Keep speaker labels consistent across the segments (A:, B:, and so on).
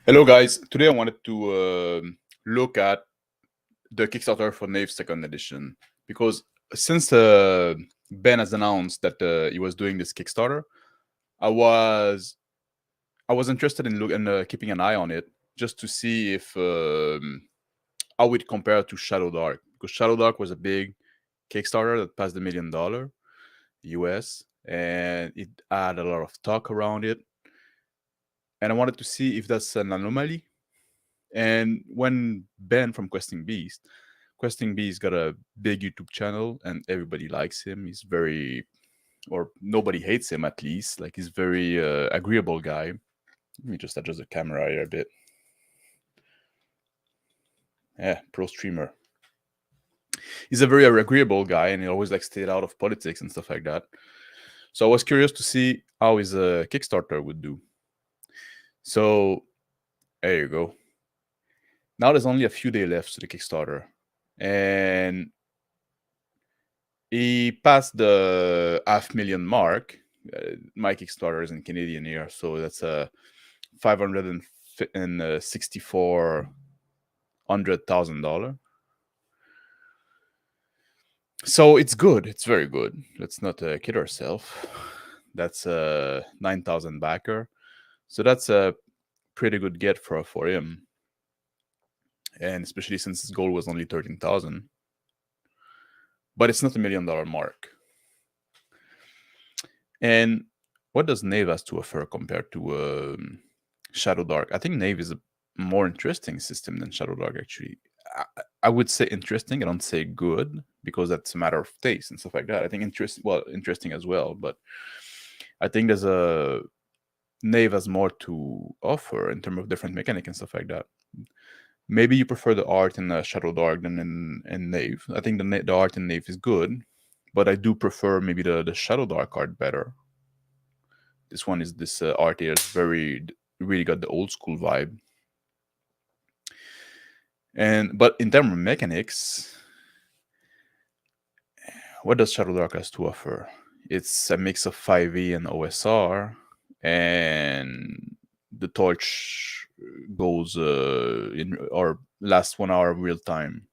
A: Hello, guys. Today I wanted to look at the Kickstarter for Knave Second Edition because since Ben has announced that he was doing this Kickstarter, I was I was interested in keeping an eye on it just to see if how it compared to Shadow Dark, because Shadow Dark was a big Kickstarter that passed $1 million US, and it had a lot of talk around it, and I wanted to see if that's an anomaly. And when Ben from Questing Beast got a big YouTube channel and everybody likes him. He's very, or nobody hates him at least. Like he's very agreeable guy. Let me just adjust the camera here a bit. Yeah, pro streamer. He's a very agreeable guy, and he always like stayed out of politics and stuff like that. So I was curious to see how his Kickstarter would do. So there you go. Now there's only a few days left to the Kickstarter, and he passed the $500,000 mark. My Kickstarter is in Canadian here, so that's a $564,000. So it's good. It's very good. Let's not kid ourselves. That's a 9,000 backer, so that's a pretty good get for him, and especially since his goal was only 13,000. But it's not $1 million mark. And what does Knave has to offer compared to Shadow Dark? I think Knave is a more interesting system than Shadow Dark, actually. I would say interesting. I don't say good because that's a matter of taste and stuff like that. I think interesting as well. But I think there's a Knave has more to offer in terms of different mechanic and stuff like that. Maybe you prefer the art in Shadow Dark than in Knave. I think the art in Knave is good, but I do prefer maybe the Shadow Dark art better. This one is this art here is really got the old school vibe. But in terms of mechanics, what does Shadow Dark has to offer? It's a mix of 5e and OSR, and the torch goes in or lasts 1 hour real time.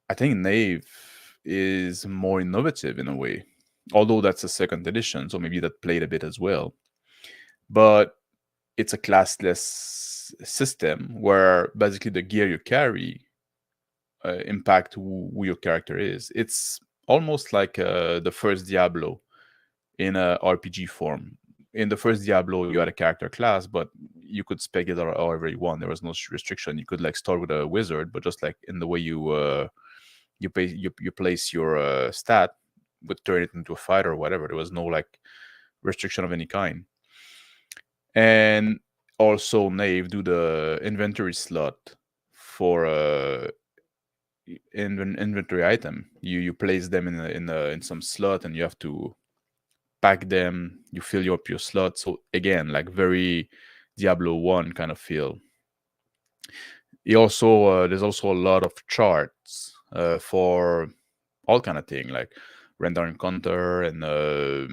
A: I think Knave is more innovative in a way, although that's a second edition, so maybe that played a bit as well. But it's a classless system where basically the gear you carry impact who your character is. It's almost like the first Diablo in a RPG form. In the first Diablo, you had a character class, but you could spec it however you want. There was no restriction. You could like start with a wizard, but just like in the way you place your stat would turn it into a fighter or whatever. There was no like restriction of any kind. And also Knave do the inventory slot for inventory item. You place them in some slot, and you have to pack them. You fill up your slot. So again, like very Diablo 1 kind of feel. He also there's also a lot of charts for all kind of thing, like render encounter and the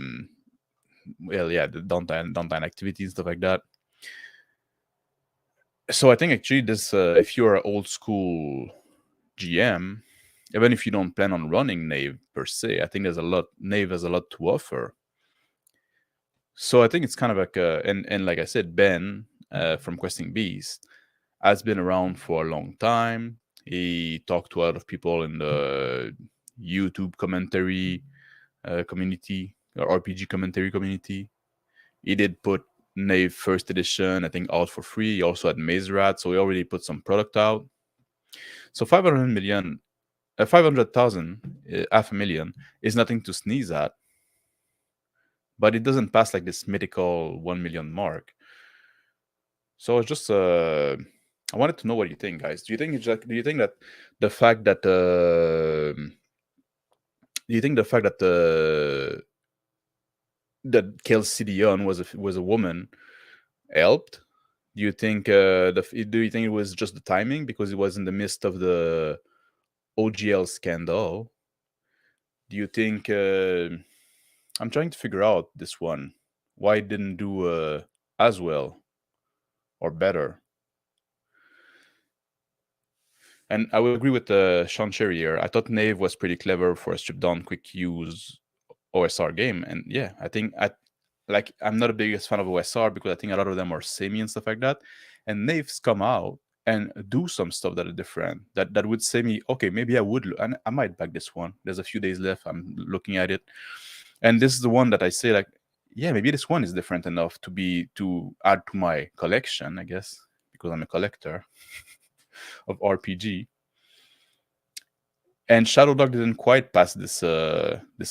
A: downtime activities, stuff like that. So I think actually this if you're an old school GM, even if you don't plan on running Knave per se, I think Knave has a lot to offer. So I think it's kind of like and like I said, Ben from Questing Beast has been around for a long time. He talked to a lot of people in the YouTube commentary community or RPG commentary community. He did put Knave first edition, I think, out for free. He also had Maze Rat, so he already put some product out. So 500,000, $500,000 is nothing to sneeze at, but it doesn't pass like this mythical 1 million mark. So it's just I wanted to know what you think, guys. Do you think that the fact that that Kelsey Dion was a woman helped? Do you think it was just the timing because it was in the midst of the OGL scandal? Do you think I'm trying to figure out this one? Why it didn't do as well? or better. And I would agree with Sean Cherry here. I thought Knave was pretty clever for a stripped down, quick use OSR game. And yeah, I think I'm not the biggest fan of OSR because I think a lot of them are samey and stuff like that. And Knave's come out and do some stuff that are different. That would say me, okay, maybe I would, and I might back this one. There's a few days left. I'm looking at it, and this is the one that I say like, yeah, maybe this one is different enough to add to my collection, I guess, because I'm a collector of RPG. And Shadow Dog didn't quite pass this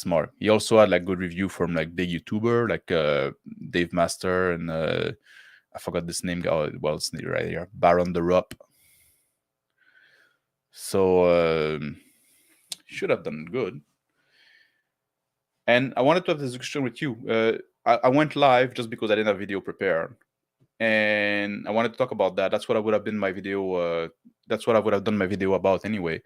A: mark. He also had like good review from like big YouTuber like Dave Master and I forgot this name. Oh, well, it's right here, Baron the Rupp. So should have done good. And I wanted to have this discussion with you. I went live just because I didn't have video prepared, and I wanted to talk about that. That's what I would have been my video. That's what I would have done my video about anyway.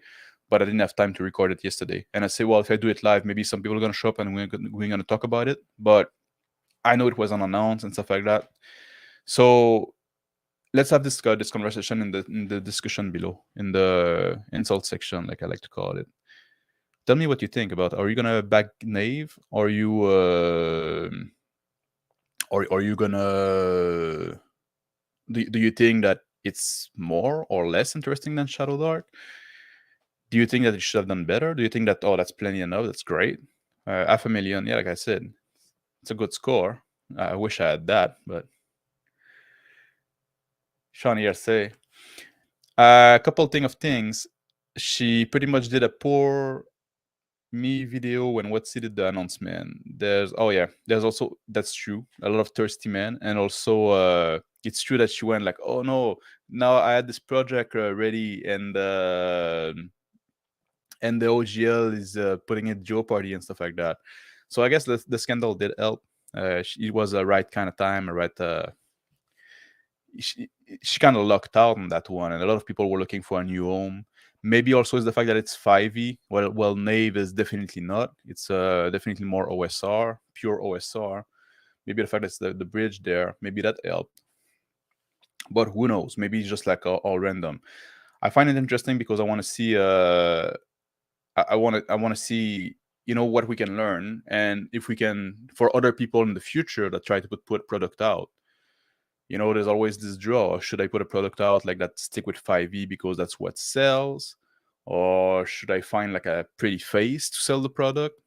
A: But I didn't have time to record it yesterday. And I say, well, if I do it live, maybe some people are going to show up and we're going to talk about it. But I know it was unannounced and stuff like that. So let's have this conversation in the discussion below, in the insult section, like I like to call it. Tell me what you think about. Are you gonna back Knave? Or are you are you gonna do you think that it's more or less interesting than Shadow Dark? Do you think that it should have done better? Do you think that, oh, that's plenty enough, that's great? 500,000, yeah, like I said, it's a good score. I wish I had that, but Sean here say a couple of things. She pretty much did a poor me video when What's did the announcement. There's also, that's true, a lot of thirsty men, and also it's true that she went like, oh no, now I had this project ready and the OGL is putting it Jeopardy and stuff like that. So I guess the scandal did help. It was a right kind of time, a right. She kind of lucked out on that one, and a lot of people were looking for a new home. Maybe also is the fact that it's 5e. Well, Knave is definitely not. It's definitely more OSR, pure OSR. Maybe the fact that it's the bridge there, maybe that helped. But who knows? Maybe it's just like all random. I find it interesting because I want to see. I want to see, what we can learn, and if we can, for other people in the future that try to put product out. There's always this draw. Should I put a product out like that, stick with 5e because that's what sells? Or should I find like a pretty face to sell the product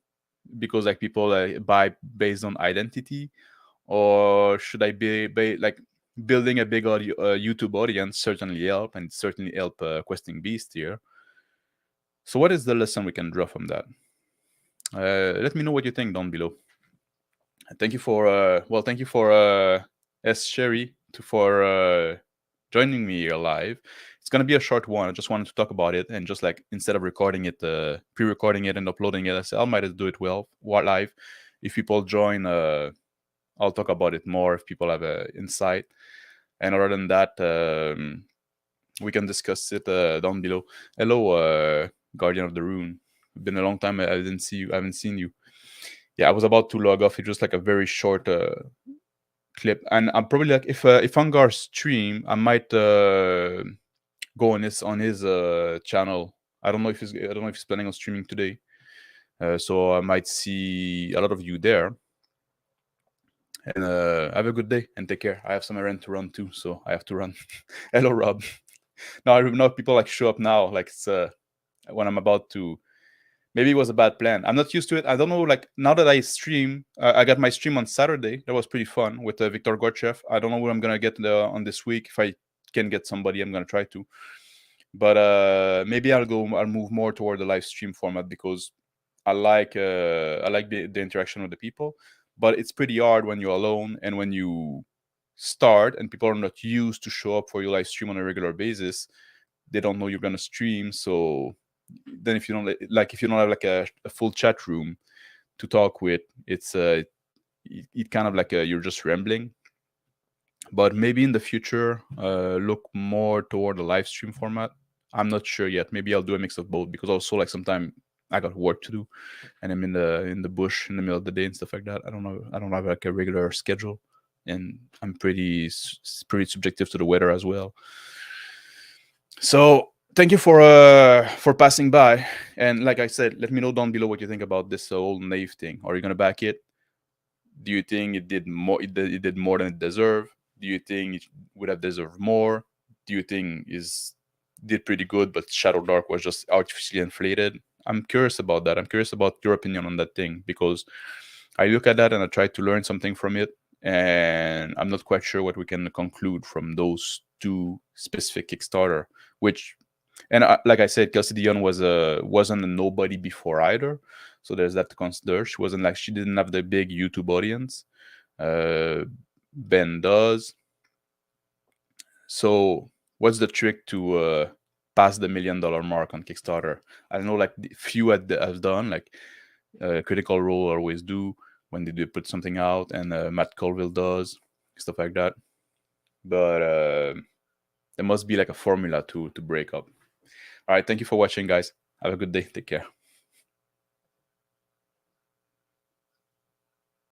A: because like people buy based on identity? Or should I be like building a big YouTube audience certainly help, and certainly help Questing Beast here. So what is the lesson we can draw from that? Let me know what you think down below. Thank you for S Sherry for joining me here live. It's gonna be a short one. I just wanted to talk about it, and just like instead of recording it, pre-recording it and uploading it, I said I might do it live. If people join, I'll talk about it more if people have insight. And other than that, we can discuss it down below. Hello, Guardian of the Rune. It's been a long time. I didn't see you. I haven't seen you. Yeah, I was about to log off. It's just like a very short clip, and I'm probably like, if Angar stream, I might go on his channel. I don't know if he's planning on streaming today, so I might see a lot of you there. And have a good day and take care. I have some errand to run too, so I have to run. Hello, Rob. Now I know people like show up now, like it's when I'm about to. Maybe it was a bad plan. I'm not used to it. I don't know. Like now that I stream, I got my stream on Saturday. That was pretty fun with Victor Gorchev. I don't know what I'm gonna get on this week. If I can get somebody, I'm gonna try to. But maybe I'll move more toward the live stream format because I like the interaction with the people. But it's pretty hard when you're alone and when you start and people are not used to show up for your live stream on a regular basis. They don't know you're gonna stream, so then if you don't have like a full chat room to talk with, it's it kind of like you're just rambling. But maybe in the future, look more toward the live stream format. I'm not sure yet. Maybe I'll do a mix of both because also like sometimes I got work to do and I'm in the bush in the middle of the day and stuff like that. I don't know. I don't have like a regular schedule. and I'm pretty subjective to the weather as well. So thank you for passing by, and like I said, let me know down below what you think about this whole Knave thing. Are you gonna back it? Do you think it did more? It did more than it deserved? Do you think it would have deserved more? Do you think is did pretty good, but Shadow Dark was just artificially inflated? I'm curious about that. I'm curious about your opinion on that thing, because I look at that and I try to learn something from it, and I'm not quite sure what we can conclude from those two specific Kickstarter. Which, and like I said, Kelsey Dion wasn't a nobody before either, so there's that to consider. She didn't have the big YouTube audience. Ben does. So what's the trick to pass the $1 million mark on Kickstarter? I don't know, like few have done, like Critical Role always do when they do put something out, and Matt Colville does, stuff like that. But there must be like a formula to break up. All right, thank you for watching, guys. Have a good day. Take care.